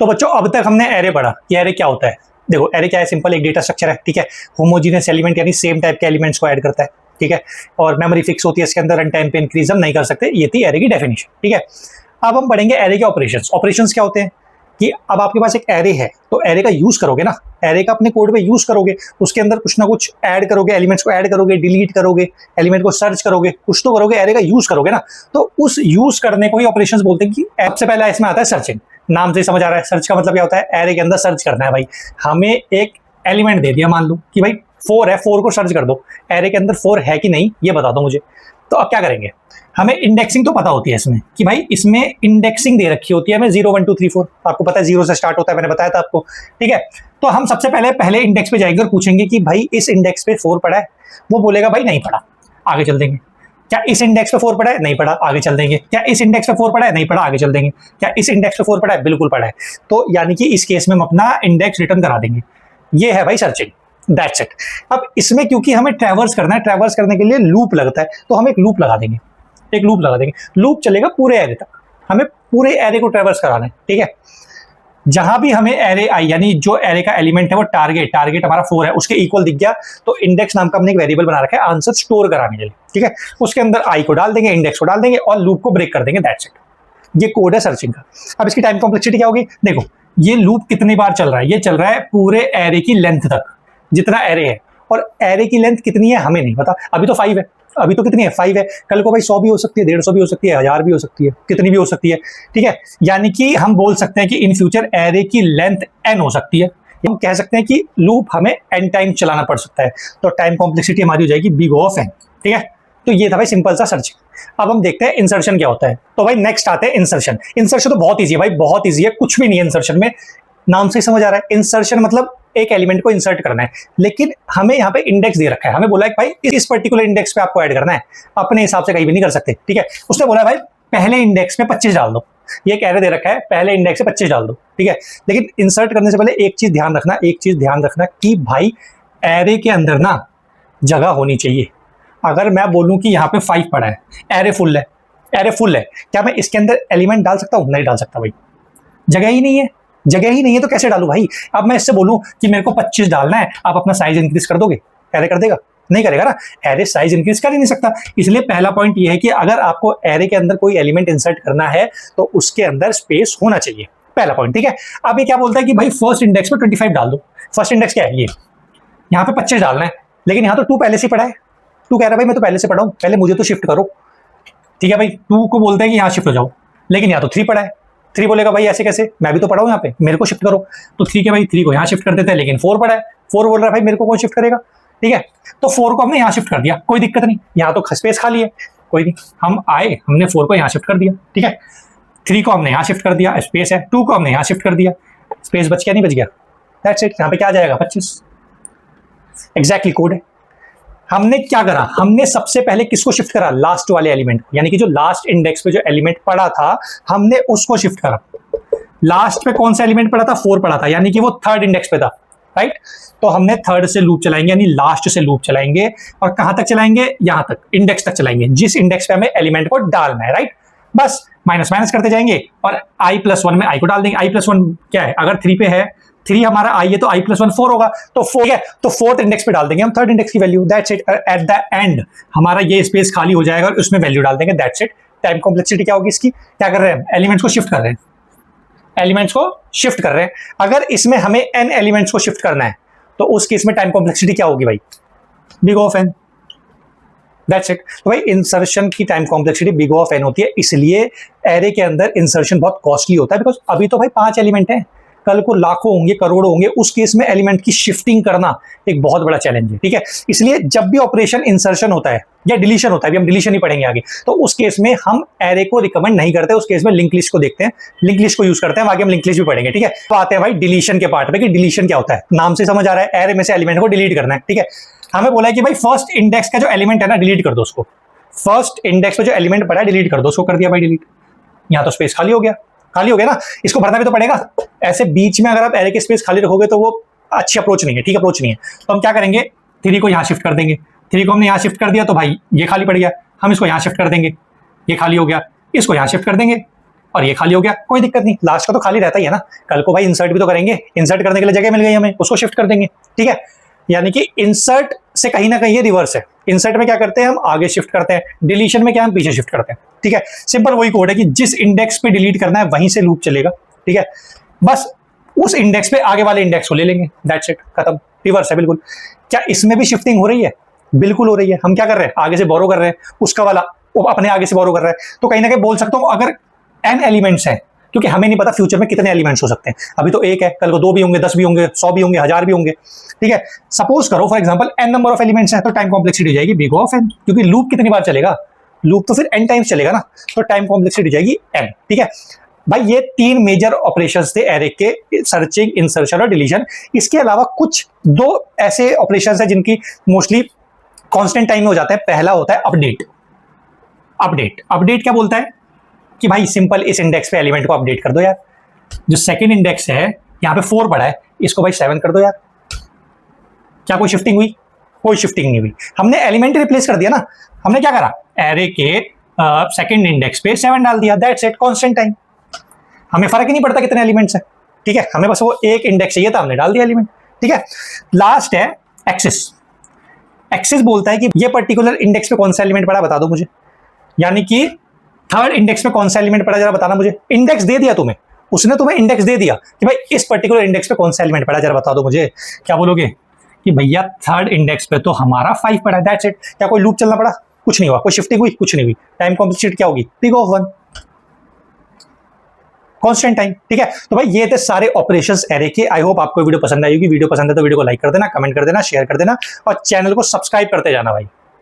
तो बच्चों अब तक हमने एरे पढ़ा कि एरे क्या होता है। देखो एरे क्या है, सिंपल एक डेटा स्ट्रक्चर है, ठीक है। होमोजीनियस एलिमेंट यानी सेम टाइप के एलिमेंट्स को ऐड करता है, ठीक है। और मेमोरी फिक्स होती है इसके अंदर, रन टाइम पे इंक्रीज हम नहीं कर सकते। ये थी एरे की डेफिनेशन, ठीक है। अब हम पढ़ेंगे एरे के ऑपरेशंस। ऑपरेशंस क्या होते हैं कि अब आपके पास एक एरे है तो एरे का यूज करोगे ना, एरे का अपने कोड में यूज करोगे, उसके अंदर कुछ ना कुछ ऐड करोगे, एलिमेंट्स को ऐड करोगे, डिलीट करोगे, एलिमेंट को सर्च करोगे, कुछ तो करोगे, एरे का यूज करोगे ना। तो उस यूज करने को ही ऑपरेशंस बोलते हैं। कि सबसे पहला इसमें आता है सर्चिंग। नाम से ही समझ आ रहा है, सर्च का मतलब क्या होता है, एरे के अंदर सर्च करना है भाई। हमें एक एलिमेंट दे दिया, मान लो कि भाई 4 है, 4 को सर्च कर दो, एरे के अंदर 4 है कि नहीं ये बता दो मुझे। तो अब क्या करेंगे, हमें इंडेक्सिंग तो पता होती है इसमें कि भाई इसमें इंडेक्सिंग दे रखी होती है हमें 0 1 2 3 4, आपको पता है 0 से स्टार्ट होता है, मैंने बताया था आपको, ठीक है। तो हम सबसे पहले इंडेक्स पे जाएंगे और पूछेंगे कि भाई इस इंडेक्स पे 4 पड़ा है। वो बोलेगा भाई नहीं पड़ा, आगे चल देंगे। क्या इस इंडेक्स पे 4 पड़ा है, नहीं पड़ा, आगे चल देंगे। क्या इस इंडेक्स पे 4 पड़ा है, नहीं पड़ा, आगे चल देंगे। क्या इस इंडेक्स पे 4 पड़ा है, बिल्कुल पड़ा है। तो यानी कि इस केस में हम अपना इंडेक्स रिटर्न करा देंगे। ये है भाई सर्चिंग, दैट्स इट। अब इसमें क्योंकि हमें ट्रैवर्स करना है, ट्रैवर्स करने के लिए लूप लगता है, तो हम एक लूप लगा देंगे, एक लूप लगा देंगे। लूप चलेगा पूरे एरे तक, हमें पूरे एरे को ट्रैवर्स कराना है, ठीक है। जहां भी हमें एरे आई यानी जो एरे का एलिमेंट है वो टारगेट हमारा 4 है, उसके इक्वल दिख गया तो इंडेक्स नाम का हमने एक वेरिएबल बना रखा है आंसर स्टोर कराने के लिए, ठीक है। उसके अंदर आई को डाल देंगे, इंडेक्स को डाल देंगे और लूप को ब्रेक कर देंगे, दैट्स इट। ये कोड है सर्चिंग का। अब इसकी टाइम कॉम्प्लेक्सिटी क्या होगी, देखो ये लूप कितनी बार चल रहा है, ये चल रहा है पूरे एरे की लेंथ तक, जितना एरे है। और एरे की लेंथ कितनी है हमें नहीं पता, अभी तो 5 है, अभी तो कितनी है 5 है, कल को भाई 100 भी हो सकती है, 150 भी हो सकती है, 1000 भी हो सकती है, कितनी भी हो सकती है, ठीक है। यानी कि हम बोल सकते हैं कि इन फ्यूचर एरे की लेंथ n हो सकती है। हम कह सकते हैं कि लूप हमें n टाइम चलाना पड़ सकता है, तो टाइम कॉम्प्लेक्सिटी हमारी हो जाएगी बिग ऑफ n, ठीक है। तो ये था भाई सिंपल सा सर्चिंग। अब हम देखते हैं इंसर्शन क्या होता है। तो भाई नेक्स्ट आते हैं इंसर्शन। इंसर्शन तो बहुत ईजी है भाई, बहुत ईजी है, कुछ भी नहीं है इंसर्शन में, नाम से ही समझ आ रहा है। इंसर्शन मतलब एक एलिमेंट को इंसर्ट करना है, लेकिन हमें यहाँ पे इंडेक्स दे रखा है, हमें बोला है कि भाई इस पर्टिकुलर इंडेक्स पे आपको ऐड करना है, अपने हिसाब से कहीं भी नहीं कर सकते, ठीक है। उसने बोला है भाई पहले इंडेक्स में 25 डाल दो, ये एक एरे दे रखा है, पहले इंडेक्स से 25 डाल दो, ठीक है। लेकिन इंसर्ट करने से पहले एक चीज ध्यान रखना कि भाई एरे के अंदर ना जगह होनी चाहिए। अगर मैं बोलूं कि यहाँ पे 5 पड़ा है, एरे फुल है, क्या मैं इसके अंदर एलिमेंट डाल सकता हूँ, नहीं डाल सकता भाई, जगह ही नहीं है तो कैसे डालू भाई। अब मैं इससे बोलूं कि मेरे को 25 डालना है, आप अपना साइज इंक्रीज कर दोगे, एरे कर देगा, नहीं करेगा ना, एरे साइज इंक्रीज कर ही नहीं सकता। इसलिए पहला पॉइंट ये है कि अगर आपको एरे के अंदर कोई एलिमेंट इंसर्ट करना है तो उसके अंदर स्पेस होना चाहिए, पहला पॉइंट, ठीक है। अब ये क्या बोलता है कि भाई फर्स्ट इंडेक्स पे 25 डाल दो। फर्स्ट इंडेक्स क्या है, ये यहाँ पे 25 डालना है, लेकिन यहाँ तो 2 पहले से पड़ा है। 2 कह रहा है भाई मैं तो पहले से पढ़ा हूँ, पहले मुझे तो शिफ्ट करो, ठीक है भाई। 2 को बोलता है कि यहाँ शिफ्ट हो जाओ, लेकिन यहाँ तो 3 पड़ा है। 3 बोलेगा भाई ऐसे कैसे, मैं भी तो पढ़ा हूँ यहाँ पे, मेरे को शिफ्ट करो। तो 3 के भाई 3 को यहाँ शिफ्ट कर देते हैं, लेकिन 4 पड़ा है। 4 बोल रहा है भाई मेरे को कौन शिफ्ट करेगा, ठीक है। तो 4 को हमने यहाँ शिफ्ट कर दिया, कोई दिक्कत नहीं, यहाँ तो स्पेस खाली है, कोई नहीं, हम आए, हमने 4 को यहाँ शिफ्ट कर दिया, ठीक है। 3 को हमने यहाँ शिफ्ट कर दिया, स्पेस है। 2 को हमने यहाँ शिफ्ट कर दिया, स्पेस बच गया, नहीं बच गया, दैट्स इट। यहाँ पे क्या आ जाएगा 25, एग्जैक्टली कोड है। हमने क्या करा, हमने सबसे पहले किसको शिफ्ट करा, लास्ट वाले एलिमेंट, यानी कि जो लास्ट इंडेक्स पे जो एलिमेंट पड़ा था हमने उसको शिफ्ट करा। लास्ट पे कौन सा एलिमेंट पड़ा था, 4 पड़ा था, यानी कि वो थर्ड इंडेक्स पे था, राइट। तो हमने थर्ड से लूप चलाएंगे, यानी लास्ट से लूप चलाएंगे, और कहां तक चलाएंगे, यहां तक, इंडेक्स तक चलाएंगे, जिस इंडेक्स पे हमें एलिमेंट को डालना है, राइट। बस माइनस माइनस करते जाएंगे और i+1 में i को डाल देंगे। i+1 क्या है, अगर 3 पे है, 3 हमारा i है तो i+1 4 होगा, तो 4 है, तो फोर्थ इंडेक्स पे डाल देंगे हम थर्ड इंडेक्स की value, that's it. At the end हमारा ये स्पेस खाली हो जाएगा और उसमें वैल्यू डाल देंगे, दैट्स इट। टाइम कॉम्प्लेक्सिटी क्या होगी इसकी, क्या कर रहे हैं, एलिमेंट्स को शिफ्ट कर रहे हैं, अगर इसमें हमें n एलिमेंट्स को शिफ्ट करना है तो उस केस में टाइम कॉम्प्लेक्सिटी क्या होगी भाई, big of n, that's it. तो भाई इंसर्शन की time complexity big of n होती है, इसलिए एरे के अंदर इंसर्शन बहुत कॉस्टली होता है, बिकॉज अभी तो भाई 5 एलिमेंट हैं, कल को लाखों होंगे, करोड़ों होंगे, उस केस में एलिमेंट की शिफ्टिंग करना एक बहुत बड़ा चैलेंज है, ठीक है। इसलिए जब भी ऑपरेशन इंसर्शन होता है या डिलीशन होता है, अभी हम डिलीशन ही पढ़ेंगे आगे, तो उस केस में हम एरे को रिकमेंड नहीं करते, उस केस में लिंक लिस्ट को देखते हैं, लिंक लिस्ट को यूज करते हैं, आगे हम लिंक लिस्ट भी पढ़ेंगे, ठीक है। तो आते हैं भाई डिलीशन के पार्ट पे कि डिलीशन क्या होता है। नाम से समझ आ रहा है, एरे में से एलिमेंट को डिलीट करना है, ठीक है। हमें बोला है कि भाई फर्स्ट इंडेक्स का जो एलिमेंट है ना, डिलीट कर दो उसको, फर्स्ट इंडेक्स पे जो एलिमेंट पड़ा है डिलीट कर दो उसको, कर दिया भाई डिलीट। यहाँ तो स्पेस खाली हो गया ना, इसको भरना भी तो पड़ेगा। ऐसे बीच में अगर आप एरे के स्पेस खाली रखोगे तो वो अच्छी अप्रोच नहीं है, ठीक अप्रोच नहीं है। तो हम क्या करेंगे, 3 को यहाँ शिफ्ट कर देंगे, 3 को हमने यहाँ शिफ्ट कर दिया तो भाई ये खाली पड़ गया, हम इसको यहाँ शिफ्ट कर देंगे, ये खाली हो गया, इसको यहाँ शिफ्ट कर देंगे, और ये खाली हो गया, कोई दिक्कत नहीं, लास्ट का तो खाली रहता ही है ना, कल को भाई इंसर्ट भी तो करेंगे, इंसर्ट करने के लिए जगह मिल गई हमें, उसको शिफ्ट कर देंगे, ठीक है। यानी कि इंसर्ट से कहीं ना कहीं ये रिवर्स है। इंसर्ट में क्या करते हैं हम, आगे शिफ्ट करते हैं, डिलीशन में क्या हम पीछे शिफ्ट करते हैं, ठीक है। सिंपल वही कोड है कि जिस इंडेक्स पे डिलीट करना है वहीं से लूप चलेगा, ठीक है। बस उस इंडेक्स पे आगे वाले इंडेक्स को ले लेंगे, दैट्स इट, खत्म, रिवर्स है बिल्कुल। क्या इसमें भी शिफ्टिंग हो रही है? बिल्कुल हो रही है। हम क्या कर रहे हैं, आगे से बोरो कर रहे हैं, उसका वाला वो अपने आगे से बोरो कर रहा है। तो कहीं ना कहीं बोल सकता हूं अगर n एलिमेंट्स हैं, क्योंकि हमें नहीं पता फ्यूचर में कितने एलिमेंट्स हो सकते हैं, अभी तो एक है, कल को 2 भी होंगे, 10 भी होंगे, 100 भी होंगे, 1000 भी होंगे, ठीक है। सपोज करो for example n number of elements हैं, तो टाइम कॉम्प्लेक्सिटी हो जाएगी बिग ऑफ n, क्योंकि लूप कितनी बार चलेगा, लूप तो फिर n टाइम्स चलेगा ना, तो टाइम कॉम्प्लेक्सिटी हो जाएगी n, ठीक है भाई। ये 3 मेजर ऑपरेशंस थे एरे के, सर्चिंग, इंसर्शन और डिलीशन। इसके अलावा कुछ 2 ऐसे ऑपरेशंस हैं जिनकी मोस्टली कांस्टेंट टाइम में हो जाता है। पहला होता है अपडेट। अपडेट क्या बोलता है कि भाई सिंपल इस इंडेक्स पे एलिमेंट को अपडेट कर दो यार, जो सेकंड इंडेक्स है यहाँ पे 4 पड़ा है, इसको भाई 7 कर दो यार। क्या कोई शिफ्टिंग हुई? कोई शिफ्टिंग नहीं हुई, हमने एलिमेंट रिप्लेस कर दिया ना। हमने क्या करा, एरे के सेकंड इंडेक्स पे 7 डाल दिया, दैट्स इट, कांस्टेंट टाइम। हमें फर्क ही नहीं पड़ता कितने एलिमेंट्स हैं, ठीक है, हमें बस वो एक इंडेक्स चाहिए था, हमने डाल दिया एलिमेंट, ठीक है। लास्ट है एक्सेस। एक्सेस बोलता है कि ये पर्टिकुलर इंडेक्स पे कौन सा एलिमेंट पड़ा बता दो मुझे, यानी कि थर्ड इंडेक्स पे कौन सा एलिमेंट पड़ा जरा बताना मुझे। इंडेक्स दे दिया तुम्हें, उसने तुम्हें इंडेक्स दे दिया कि भाई इस पर्टिकुलर इंडेक्स पे कौन सा एलिमेंट पड़ा जरा बता दो मुझे। क्या बोलोगे कि भैया थर्ड इंडेक्स पे तो हमारा 5 पड़ा है, दैट्स इट। क्या कोई लूप चलना पड़ा? कुछ नहीं हुआ, कोई शिफ्टिंग हुई? कुछ नहीं हुई। टाइम कॉम्प्लेक्सिटी क्या होगी? बिग ऑफ 1, कांस्टेंट टाइम, ठीक है। तो भाई ये थे सारे ऑपरेशंस एरे के। आई होप आपको वीडियो पसंद आई होगी। वीडियो पसंद है तो वीडियो को लाइक कर देना, कमेंट कर देना, शेयर कर देना और चैनल को सब्सक्राइब करते जाना भाई।